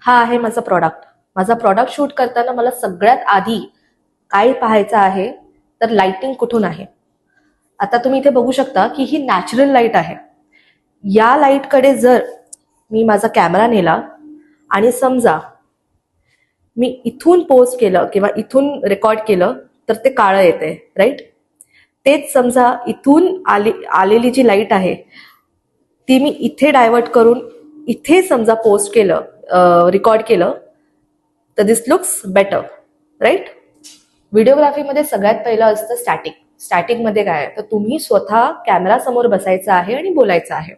हा आहे माझा प्रॉडक्ट. माझा प्रॉडक्ट शूट करताना मला सगळ्यात आधी काय पाहायचं आहे तर लाइटिंग कुठून आहे. आता तुम्ही इथे बघू शकता की ही नॅचरल लाईट आहे. या लाईटकडे जर मी माझा कॅमेरा नेला आणि समजा मी इथून पोस्ट केलं किंवा इथून रेकॉर्ड केलं तर ते काळं येते, राईट. तेच समजा इथून आलेली जी लाईट आहे ती मी इथे डायव्हर्ट करून इथे समजा पोस्ट केलं, रेकॉर्ड केलं, तर दिस लुक्स बेटर, राईट. व्हिडिओग्राफीमध्ये सगळ्यात पहिलं असतं स्टॅटिक. स्टॅटिकमध्ये काय आहे तर तुम्ही स्वतः कॅमेरा समोर बसायचं आहे आणि बोलायचं आहे.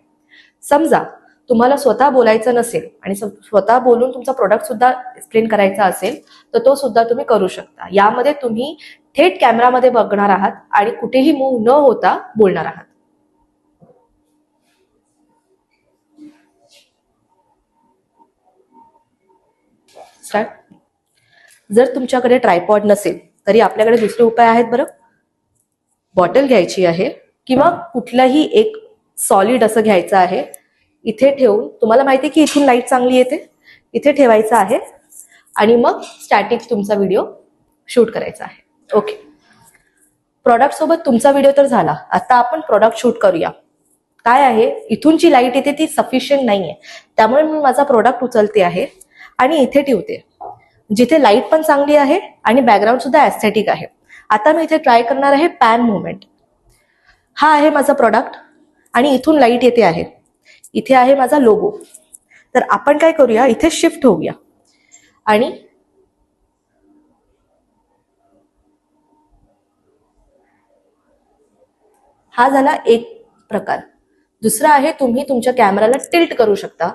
समजा तुम्हाला स्वतः बोलायचं नसेल आणि स्वतः बोलून तुमचा प्रोडक्ट सुद्धा एक्सप्लेन करायचा असेल तर तो सुद्धा तुम्ही करू शकता. यामध्ये तुम्ही थेट कॅमेरामध्ये बघणार आहात आणि कुठेही मूव्ह न होता बोलणार आहात. स्टार्ट. जर तुमच्याकडे ट्रायपॉड नसेल तरी आपल्याकडे दुसरे उपाय आहेत बरं. बॉटल घ्यायची आहे किंवा कुठलाही एक सॉलिड असं घ्यायचं आहे. इथे ठेवून तुम्हाला माहिती आहे की इथून लाईट चांगली येते, इथे ठेवायचं आहे आणि मग स्टॅटिक तुमचा व्हिडिओ शूट करायचा आहे. ओके. प्रॉडक्ट सोबत तुमचा व्हिडिओ तर झाला. आता आपण प्रॉडक्ट शूट करूया. काय आहे इथून जी लाईट येते ती सफिशियंट नाहीये, त्यामुळे मी माझा प्रोडक्ट उचलते आहे आणि इथे ठेवते जिथे लाईट पण चांगली आहे आणि बॅकग्राऊंड सुद्धा ऍस्थेटिक आहे. आता मी इथे ट्राय करणार आहे पॅन मुवमेंट. हा आहे माझा प्रोडक्ट आणि इथून लाईट येते आहे. इथे आहे माझा लोगो. तर आपण काय करूया इथे शिफ्ट होऊया आणि हा झाला एक प्रकार. दुसरा आहे तुम्ही तुमच्या कॅमेराला टिल्ट करू शकता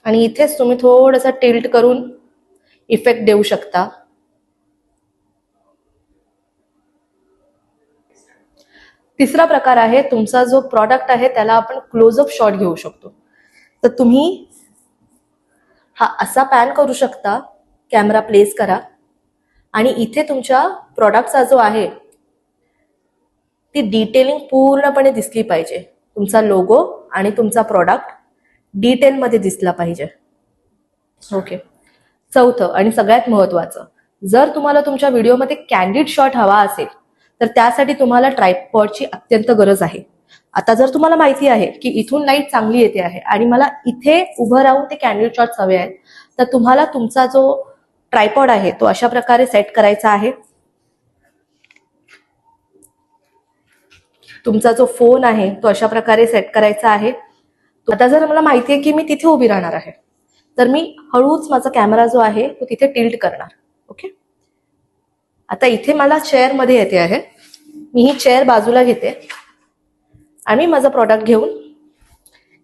आणि इथेच तुम्ही थोडंसं टिल्ट करून इफेक्ट देऊ शकता. तिसरा प्रकार आहे तुमचा जो प्रॉडक्ट आहे त्याला आपण क्लोजअप शॉट घेऊ शकतो. तर तुम्ही हा असा पॅन करू शकता, कॅमेरा प्लेस करा आणि इथे तुमच्या प्रॉडक्टचा जो आहे ती डिटेलिंग पूर्णपणे दिसली पाहिजे. तुमचा लोगो आणि तुमचा प्रॉडक्ट डिटेलमध्ये दिसला पाहिजे. ओके. चौथं आणि सगळ्यात महत्वाचं, जर तुम्हाला तुमच्या व्हिडिओमध्ये कॅन्डिड शॉट हवा असेल तर त्यासाठी तुम्हाला ट्रायपॉडची अत्यंत गरज आहे. आता जर तुम्हाला माहिती आहे की इथून लाईट चांगली येते आहे आणि मला इथे उभं राहून ते कॅन्डिड शॉट हवे आहेत तर तुम्हाला तुमचा जो ट्रायपॉड आहे तो अशा प्रकारे सेट करायचा आहे. तुमचा जो फोन आहे तो अशा प्रकारे सेट करायचा आहे. आता जर मला माहिती आहे की मी तिथे उभी राहणार आहे तर मी हळूच माझा कॅमेरा जो आहे तो तिथे टिल्ट करणार. ओके. आता इथे मला चेअर मध्ये येते आहे. मी ही चेअर बाजूला घेते आणि माझा प्रॉडक्ट घेऊन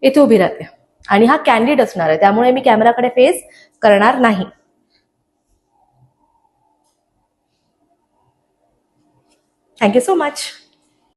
इथे उभी राहते आणि हा कॅन्डिड असणार आहे त्यामुळे मी कॅमेराकडे फेस करणार नाही. Thank you so much.